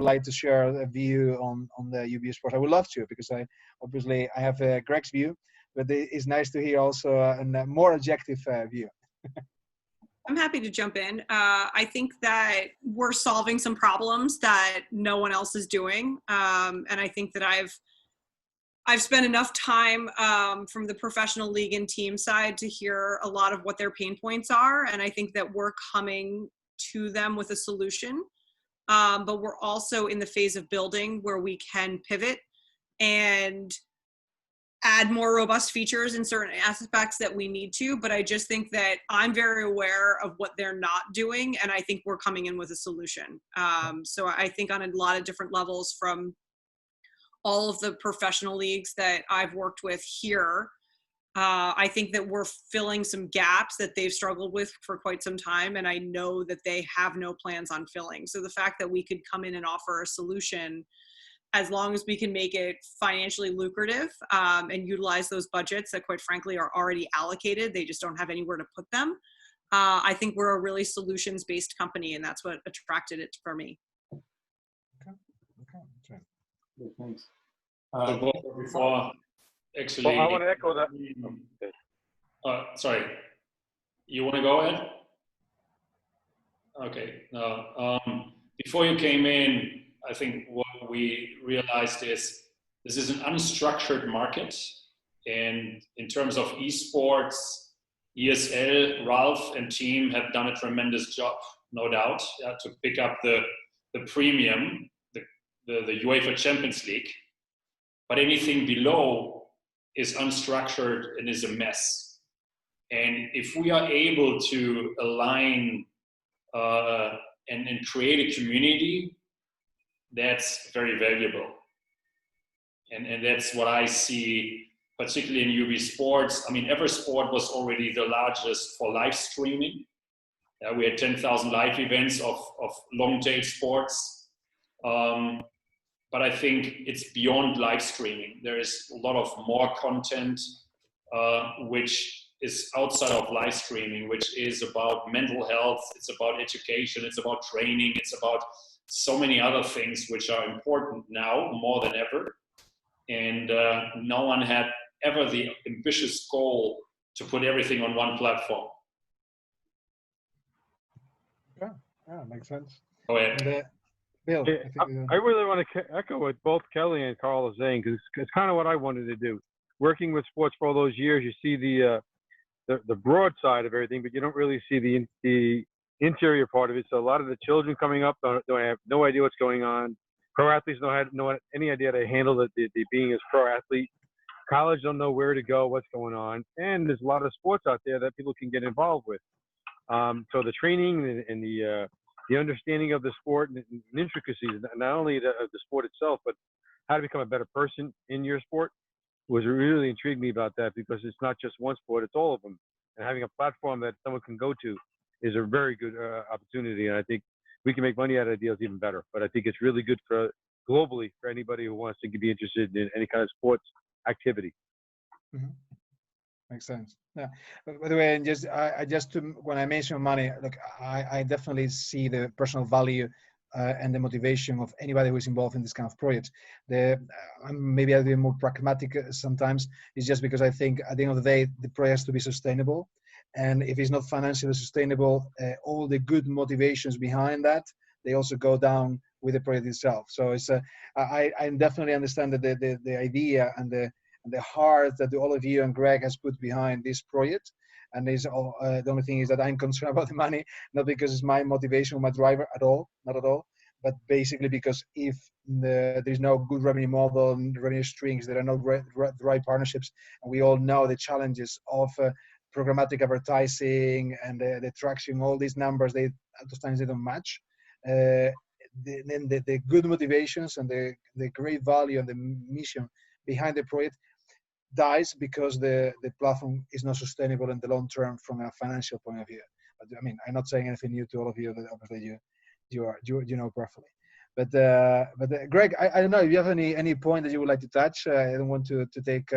like to share a view on the UB Esports, I would love to, because I have Greg's view, but it's nice to hear also a more objective view. I'm happy to jump in. I think that we're solving some problems that no one else is doing. And I think that I've spent enough time from the professional league and team side to hear a lot of what their pain points are. And I think that we're coming to them with a solution. But we're also in the phase of building where we can pivot and add more robust features in certain aspects that we need to. But I just think that I'm very aware of what they're not doing, and I think we're coming in with a solution. So I think on a lot of different levels, from all of the professional leagues that I've worked with here, I think that we're filling some gaps that they've struggled with for quite some time, and I know that they have no plans on filling. So the fact that we could come in and offer a solution, as long as we can make it financially lucrative and utilize those budgets that quite frankly are already allocated, they just don't have anywhere to put them. I think we're a really solutions-based company, and that's what attracted it for me. Okay. Yeah, thanks. Before, actually, well, I want to echo that. Sorry, you want to go ahead? Okay. Before you came in, I think what we realized is this is an unstructured market, and in terms of esports, ESL, Ralph and team have done a tremendous job, no doubt, to pick up the premium, the UEFA Champions League. But anything below is unstructured and is a mess. And if we are able to align and create a community, that's very valuable. And that's what I see, particularly in UB Sports. I mean, Eversport was already the largest for live streaming. We had 10,000 live events of long tail sports. But I think it's beyond live streaming. There is a lot of more content which is outside of live streaming, which is about mental health, it's about education, it's about training, it's about so many other things which are important now more than ever. And no one had ever the ambitious goal to put everything on one platform. Yeah, makes sense. Go ahead. Bill, I really want to echo what both Kelly and Carl are saying, because it's kind of what I wanted to do. Working with sports for all those years, you see the broad side of everything, but you don't really see the interior part of it. So a lot of the children coming up don't have no idea what's going on. Pro athletes don't have any idea how to handle the being as pro athlete. College don't know where to go, what's going on, and there's a lot of sports out there that people can get involved with. So the training and the understanding of the sport and intricacies, not only of the sport itself, but how to become a better person in your sport, was really intrigued me about that, because it's not just one sport, it's all of them. And having a platform that someone can go to is a very good opportunity. And I think we can make money out of deals even better. But I think it's really good for globally for anybody who wants to be interested in any kind of sports activity. Mm-hmm. Makes sense. Yeah. By the way, and when I mention money, look, I definitely see the personal value and the motivation of anybody who is involved in this kind of project. Maybe I'll be more pragmatic sometimes. It's just because I think at the end of the day, the project has to be sustainable. And if it's not financially sustainable, all the good motivations behind that, they also go down with the project itself. So it's I definitely understand that the idea and the heart that all of you and Greg has put behind this project. And the only thing is that I'm concerned about the money, not because it's my motivation or my driver at all, not at all, but basically because if there's no good revenue model and revenue streams, there are no right partnerships, and we all know the challenges of programmatic advertising and the traction, all these numbers, at times they don't match. Then the good motivations and the great value and the mission behind the project dies because the platform is not sustainable in the long term from a financial point of view. But I mean, I'm not saying anything new to all of you that obviously you know perfectly. But Greg, I don't know if you have any point that you would like to touch. I don't want to take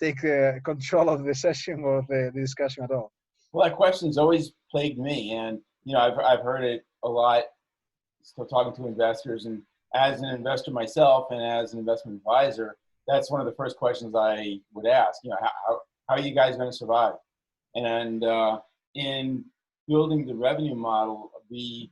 take control of the session or the discussion at all. Well, that question's always plagued me, and I've heard it a lot still talking to investors, and as an investor myself and as an investment advisor, that's one of the first questions I would ask. You know, how are you guys going to survive? And in building the revenue model, we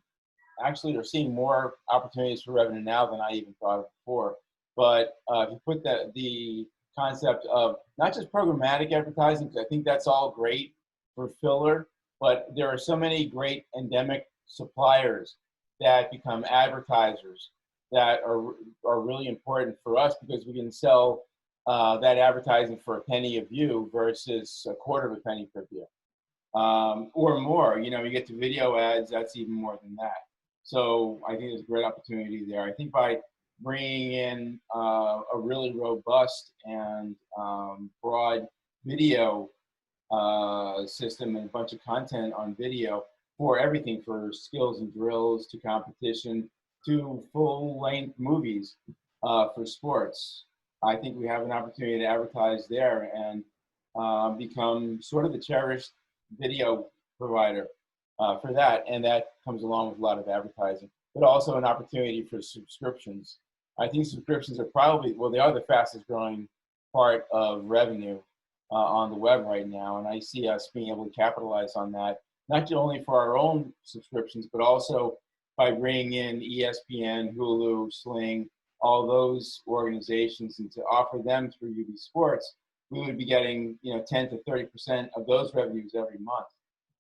actually are seeing more opportunities for revenue now than I even thought of before. But if you put the concept of not just programmatic advertising, because I think that's all great for filler, but there are so many great endemic suppliers that become advertisers that are really important for us, because we can sell that advertising for a penny a view versus a quarter of a penny per view, or more. You know, you get to video ads, that's even more than that. So I think there's a great opportunity there. I think by bringing in a really robust and broad video system and a bunch of content on video for everything, for skills and drills to competition to full-length movies for sports, I think we have an opportunity to advertise there and become sort of the cherished video provider for that. And that comes along with a lot of advertising, but also an opportunity for subscriptions. I think subscriptions are probably, well, they are the fastest growing part of revenue on the web right now. And I see us being able to capitalize on that, not only for our own subscriptions, but also by bringing in ESPN, Hulu, Sling, all those organizations, and to offer them through UB Sports, we would be getting 10 to 30% of those revenues every month.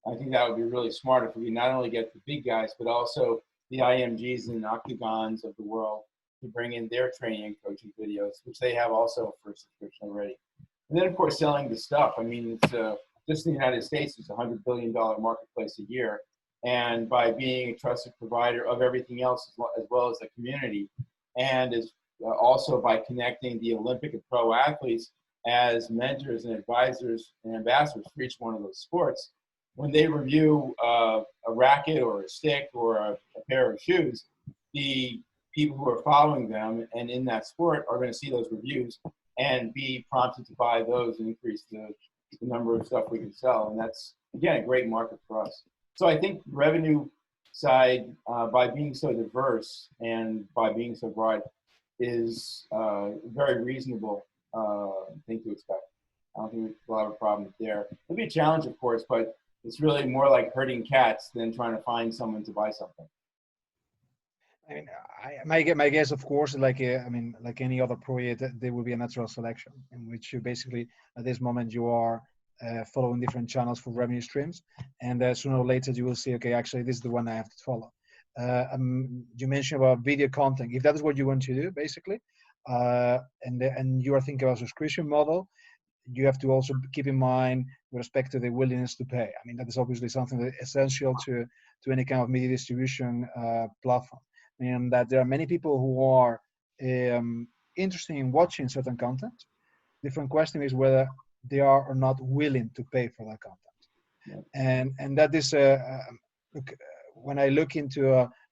I think that would be really smart if we not only get the big guys, but also the IMGs and octagons of the world to bring in their training and coaching videos, which they have also for subscription already. And then, of course, selling the stuff. I mean, it's just in the United States, it's a $100 billion marketplace a year. And by being a trusted provider of everything else, as well as the community, and as also by connecting the Olympic and pro athletes as mentors and advisors and ambassadors for each one of those sports, when they review a racket or a stick or a pair of shoes, the people who are following them and in that sport are going to see those reviews and be prompted to buy those and increase the number of stuff we can sell. And that's, again, a great market for us. So I think revenue side, by being so diverse and by being so broad, is a very reasonable thing to expect. I don't think we'll have a problem there. It'll be a challenge, of course, but it's really more like herding cats than trying to find someone to buy something. I mean, my guess, of course, like like any other project, there will be a natural selection in which you basically, at this moment, you are following different channels for revenue streams, and sooner or later you will see, okay, actually this is the one I have to follow. You mentioned about video content. If that is what you want to do, basically, and you are thinking about subscription model, you have to also keep in mind with respect to the willingness to pay. I mean, that is obviously something that is essential to any kind of media distribution platform. And that there are many people who are interested in watching certain content. Different question is whether they are or not willing to pay for that content. Yeah. And that is look, when I look into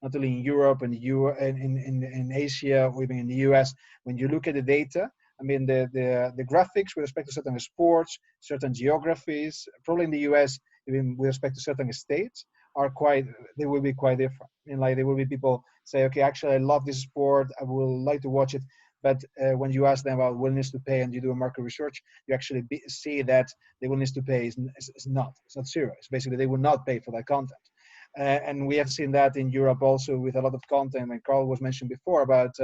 not only in Europe and in Asia or even in the US, when you look at the data, I mean the graphics with respect to certain sports, certain geographies, probably in the US, even with respect to certain states, they will be quite different. I mean, like there will be people say, okay, actually I love this sport, I will like to watch it, but when you ask them about willingness to pay and you do a market research, you actually see that the willingness to pay is not zero. It's basically they will not pay for that content. And we have seen that in Europe also with a lot of content, and Carl was mentioned before about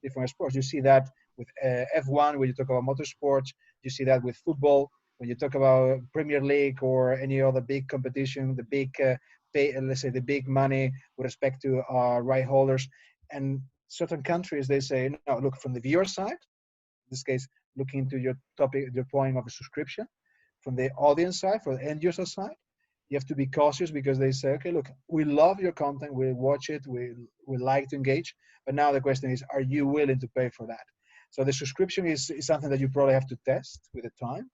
different sports. You see that with F1 when you talk about motorsports, you see that with football, when you talk about Premier League or any other big competition, the big let's say the big money with respect to right holders. And certain countries, they say, no, look, from the viewer side, in this case, looking into your topic, your point of a subscription, from the audience side, from the end user side, you have to be cautious because they say, okay, look, we love your content, we watch it, we like to engage, but now the question is, are you willing to pay for that? So the subscription is something that you probably have to test with the time.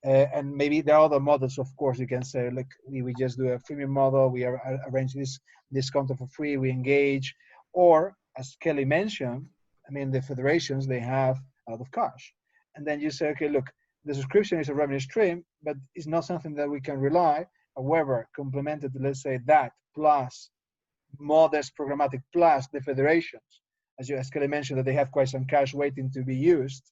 And maybe there are other models, of course. You can say, like, we just do a freemium model, we arrange this content for free, we engage. Or, as Kelly mentioned, I mean, the federations, they have a lot of cash. And then you say, okay, look, the subscription is a revenue stream, but it's not something that we can rely. However, complemented, let's say that, plus modest programmatic plus the federations, as Kelly mentioned, that they have quite some cash waiting to be used.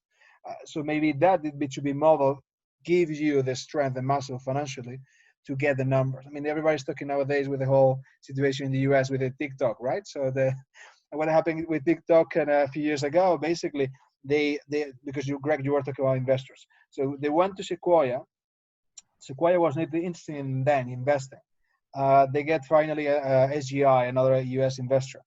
So maybe that B2B model gives you the strength and muscle financially to get the numbers. I mean, everybody's talking nowadays with the whole situation in the US with the TikTok, right? So what happened with TikTok and a few years ago, basically, they because Greg, you were talking about investors. So they went to Sequoia. Sequoia was not interested in then investing. They get finally a SGI, another US investor.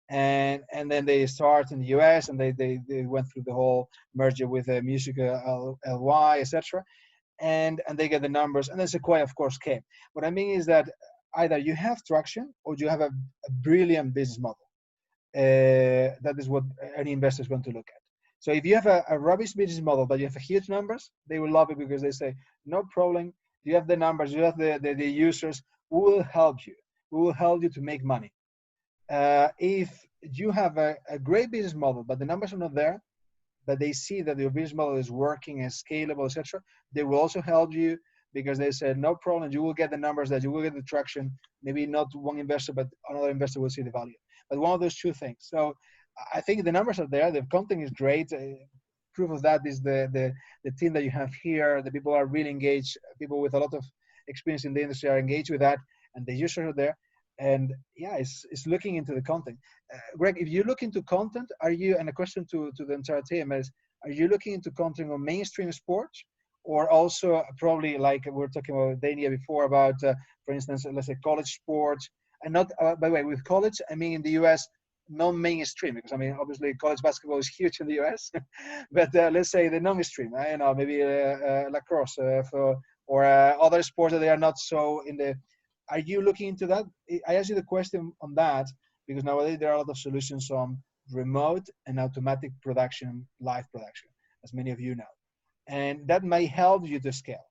And then they start in the US and they went through the whole merger with Music LY, etc. And they get the numbers. And then Sequoia, of course, came. What I mean is that either you have traction or you have a brilliant business model. That is what any investor is going to look at. So if you have a rubbish business model, but you have huge numbers, they will love it because they say, no problem, you have the numbers, you have the users, we will help you. We will help you to make money. If you have a great business model, but the numbers are not there, but they see that your business model is working and scalable, etc., they will also help you because they said, no problem, you will get the numbers, that you will get the traction. Maybe not one investor, but another investor will see the value. But one of those two things. So I think the numbers are there. The content is great. Proof of that is the team that you have here. The people are really engaged. People with a lot of experience in the industry are engaged with that, and the users are there. And yeah, it's looking into the content. Greg, if you look into content, are you, and a question to the entire team is, are you looking into content on mainstream sports, or also probably like we were talking about Dania before about, for instance, let's say college sports, and not, by the way, with college, I mean in the US, non-mainstream, because I mean, obviously college basketball is huge in the US, but let's say the non-mainstream, you know, maybe lacrosse or other sports that they are not so in the. Are you looking into that? I asked you the question on that because nowadays there are a lot of solutions on remote and automatic production, live production, as many of you know. And that may help you to scale.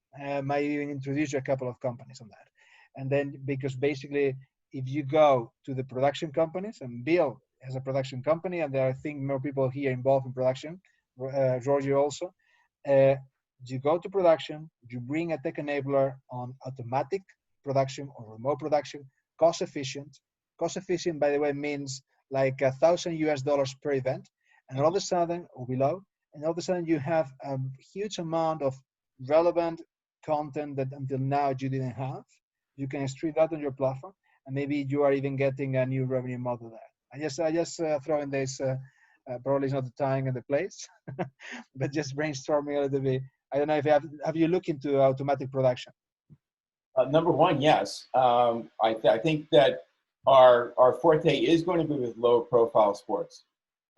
Might even introduce you a couple of companies on that. And then, because basically, if you go to the production companies, and Bill has a production company, and there are, I think, more people here involved in production, Roger also, you go to production, you bring a tech enabler on automatic production or remote production, cost efficient. Cost efficient, by the way, means like $1,000 per event, and all of a sudden, or below, and all of a sudden you have a huge amount of relevant content that until now you didn't have. You can stream that on your platform, and maybe you are even getting a new revenue model there. I just throw in this. Probably it's not the time and the place, but just brainstorming a little bit. I don't know if you have you looked into automatic production? Number one, yes. I think that our forte is going to be with low profile sports.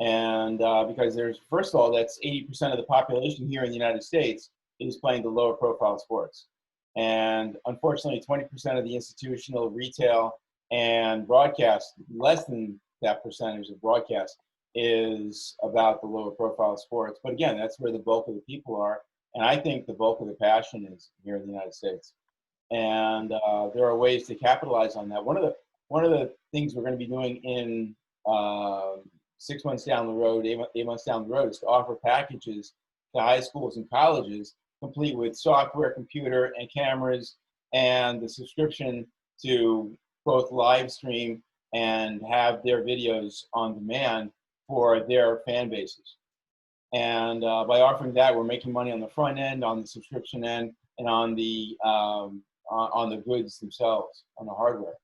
And because there's, first of all, that's 80% of the population here in the United States is playing the lower profile sports. And unfortunately, 20% of the institutional, retail, and broadcast, less than that percentage of broadcast, is about the lower profile sports. But again, that's where the bulk of the people are. And I think the bulk of the passion is here in the United States. And there are ways to capitalize on that. One of the things we're going to be doing in 6 months down the road, 8 months down the road, is to offer packages to high schools and colleges, complete with software, computer, and cameras, and the subscription to both live stream and have their videos on demand for their fan bases. And by offering that, we're making money on the front end, on the subscription end, and on the goods themselves, on the hardware.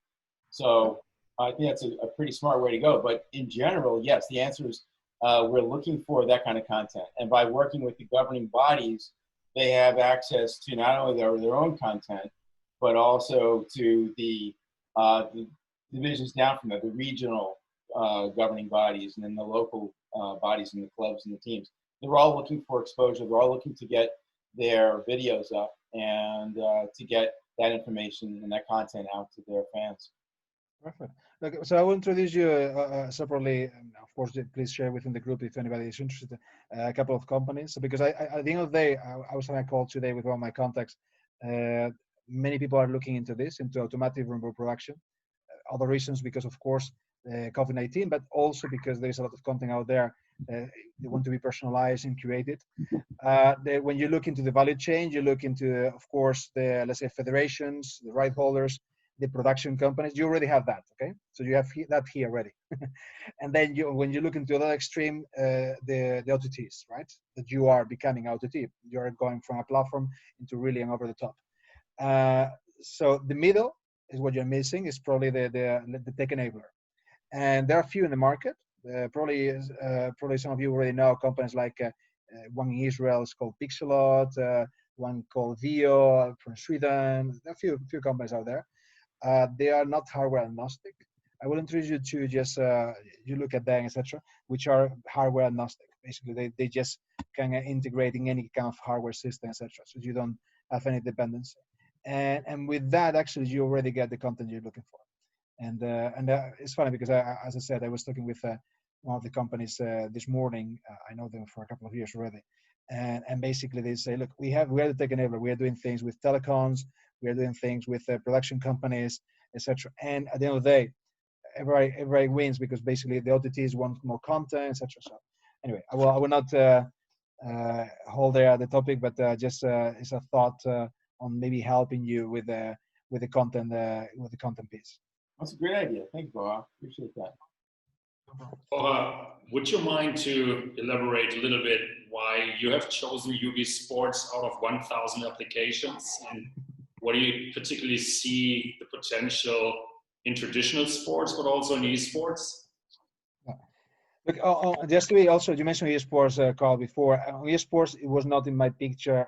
So I think that's a pretty smart way to go. But in general, yes, the answer is we're looking for that kind of content. And by working with the governing bodies, they have access to not only their own content, but also to the divisions down from that, the regional governing bodies, and then the local bodies and the clubs and the teams. They're all looking for exposure. They're all looking to get their videos up and to get that information and that content out to their fans. Perfect. Look, so I will introduce you separately. Of course, please share within the group if anybody is interested. A couple of companies, because at the end of the day, I was having a call today with one of my contacts. Many people are looking into this, into automatic remote production. Other reasons, because of course COVID-19, but also because there is a lot of content out there. They want to be personalized and curated. When you look into the value chain, you look into, of course, the, let's say, federations, the right holders. the production companies, you already have that, okay? So you have that here already. And then when you look into the other extreme, the OTTs, right? That you are becoming OTT. You're going from a platform into really an over the top. So the middle is what you're missing, is probably the tech enabler. And there are a few in the market. Probably some of you already know companies like one in Israel is called Pixelot, one called Vio from Sweden. There are a few companies out there. They are not hardware agnostic. I will introduce you to just you look at them, etc., which are hardware agnostic. Basically, they just can integrate in any kind of hardware system, etc. So you don't have any dependency. And with that, actually, you already get the content you're looking for. And it's funny because as I said, I was talking with one of the companies this morning. I know them for a couple of years already, and basically they say, look, we are the tech enabler. We are doing things with telecoms. We are doing things with production companies, etc. And at the end of the day, everybody wins because basically the OTTs want more content, etc. So anyway, I will not hold there the topic, but just it's a thought on maybe helping you with the content piece. That's a great idea. Thank you, Borja. Appreciate that. Would you mind to elaborate a little bit why you have chosen UB Sports out of 1,000 applications, and what do you particularly see the potential in traditional sports, but also in esports? Look, just to be also, you mentioned esports, Carl, before. Esports, it was not in my picture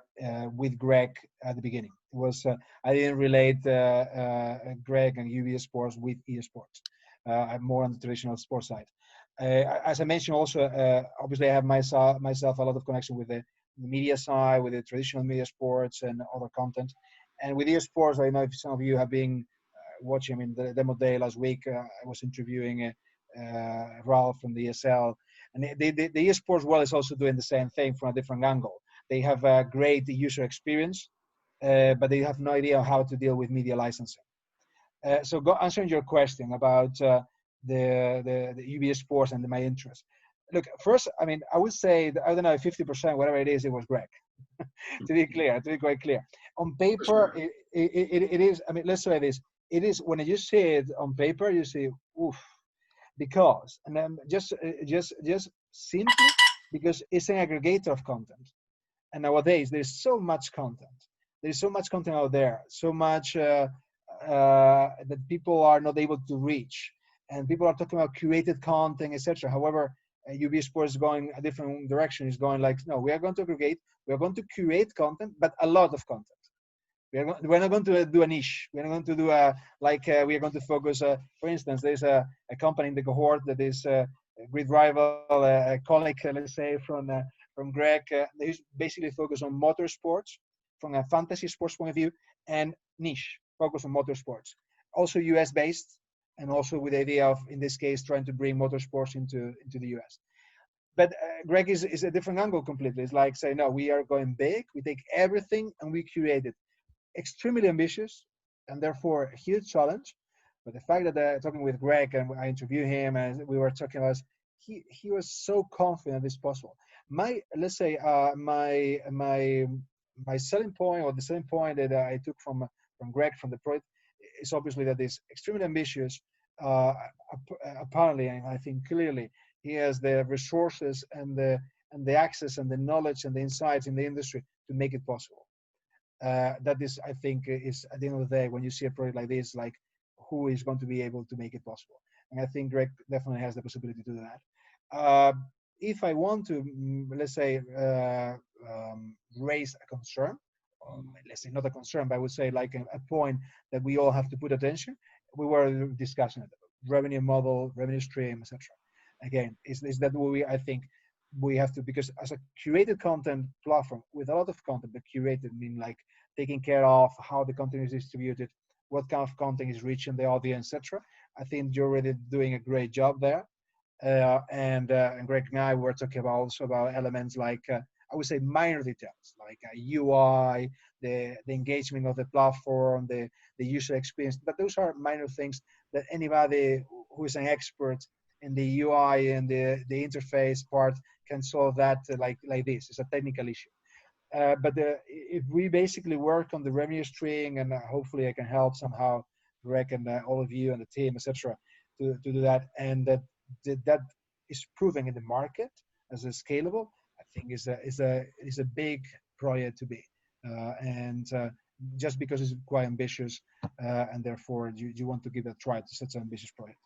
with Greg at the beginning. It was I didn't relate Greg and UB Sports with esports. I'm more on the traditional sports side. As I mentioned, also obviously I have myself a lot of connection with the media side, with the traditional media sports and other content. And with esports, I know if some of you have been watching. I mean, the demo day last week, I was interviewing Ralph from the ESL, and the esports world is also doing the same thing from a different angle. They have a great user experience, but they have no idea how to deal with media licensing. So answering your question about the UB Sports and my interest. Look, first, I mean, I would say, I don't know, 50%, whatever it was Greg. To be quite clear. On paper, it is, I mean, let's say this, it is, when you see it on paper, you say, oof, because, and then just simply because it's an aggregator of content. And nowadays, there's so much content. There's so much content out there, so much that people are not able to reach. And people are talking about curated content, etc. However, UB Sports is going a different direction. It's going like, no, we are going to aggregate, we are going to curate content, but a lot of content. We're not going to do a niche. We're not going to do we are going to focus, for instance, there's a company in the cohort that is a great rival, a colleague, let's say, from Greg. They basically focus on motorsports from a fantasy sports point of view, and niche, focus on motorsports. Also US based, and also with the idea of, in this case, trying to bring motorsports into the US. But Greg is a different angle completely. It's like, say, no, we are going big. We take everything and we curate it. Extremely ambitious, and therefore a huge challenge. But the fact that talking with Greg, and I interviewed him, and we were talking about, he was so confident it's possible. Let's say my selling point, or the selling point that I took from Greg from the project, is obviously that he's extremely ambitious. Apparently, and I think clearly, he has the resources and the access and the knowledge and the insights in the industry to make it possible. That is, I think, is at the end of the day, when you see a project like this, like, who is going to be able to make it possible? And I think Greg definitely has the possibility to do that. If I want to, let's say, raise a concern, or let's say not a concern, but I would say like a point that we all have to put attention. We were discussing it, revenue model, revenue stream, etc. Again, is that what I think we have to, because as a curated content platform with a lot of content, but curated mean like taking care of how the content is distributed, what kind of content is reaching the audience, etc. I think you're already doing a great job there. And Greg and I were talking also about elements like, I would say, minor details, like UI, the engagement of the platform, the user experience. But those are minor things that anybody who is an expert in the UI and the interface part can solve that like this. It's a technical issue. But if we basically work on the revenue stream, and hopefully I can help somehow Greg and all of you and the team, etc., to do that, and that is proving in the market as a scalable. I think is a big project to be, and just because it's quite ambitious, and therefore you want to give it a try to such an ambitious project.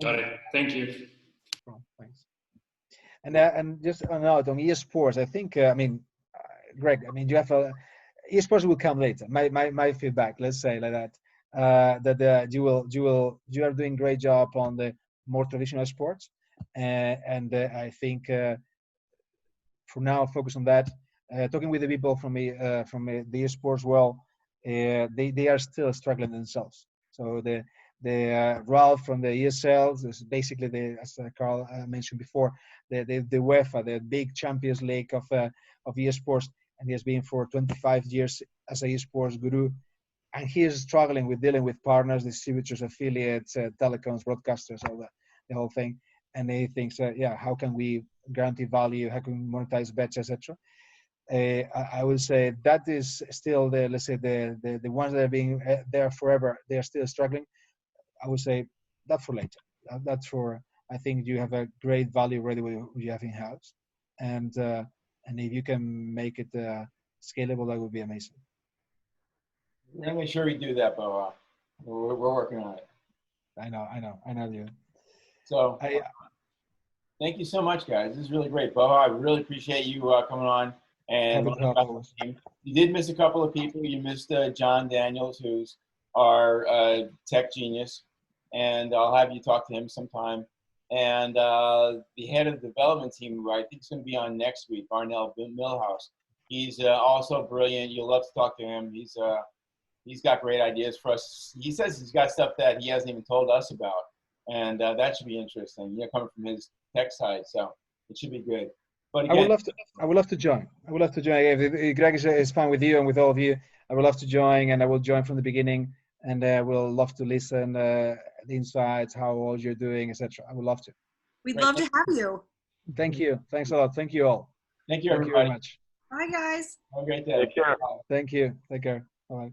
Got it. Thank you. Well, thanks. And just a note on esports, I think Greg, you have esports will come later. My feedback, let's say like that, that you are doing great job on the more traditional sports, and I think for now focus on that. Talking with the people from the esports world, they are still struggling themselves. So the Ralph from the ESL is basically as Carl mentioned before, the UEFA, the big Champions League of esports, and he has been for 25 years as a esports guru, and he is struggling with dealing with partners, distributors, affiliates, telecoms, broadcasters, all the whole thing. And he thinks, how can we guarantee value? How can we monetize bets, etc. I would say that is still let's say the ones that are being there forever. They are still struggling. I would say that for later. That's for, I think you have a great value already with what you have in house, and if you can make it scalable, that would be amazing. We're gonna make sure we do that, Boa. We're working on it. I know you. So thank you so much, guys. This is really great, Boa. I really appreciate you coming on and learning about the team. You did miss a couple of people. You missed John Daniels, who's our tech genius, and I'll have you talk to him sometime. And the head of the development team, who I think is going to be on next week, Arnell Millhouse. He's also brilliant. You'll love to talk to him. He's got great ideas for us. He says he's got stuff that he hasn't even told us about, and that should be interesting. Coming from his tech side, so it should be good. But again, I would love to join. If Greg is fine with you and with all of you, I would love to join, and I will join from the beginning. And we'll love to listen the insights, how all you're doing, etc. I would love to. We'd love to have you. Thank you. Thanks a lot. Thank you all. thank you, Thank everybody. you very much. Bye, guys. Have a great day. Take care. Thank you. Take care. Bye.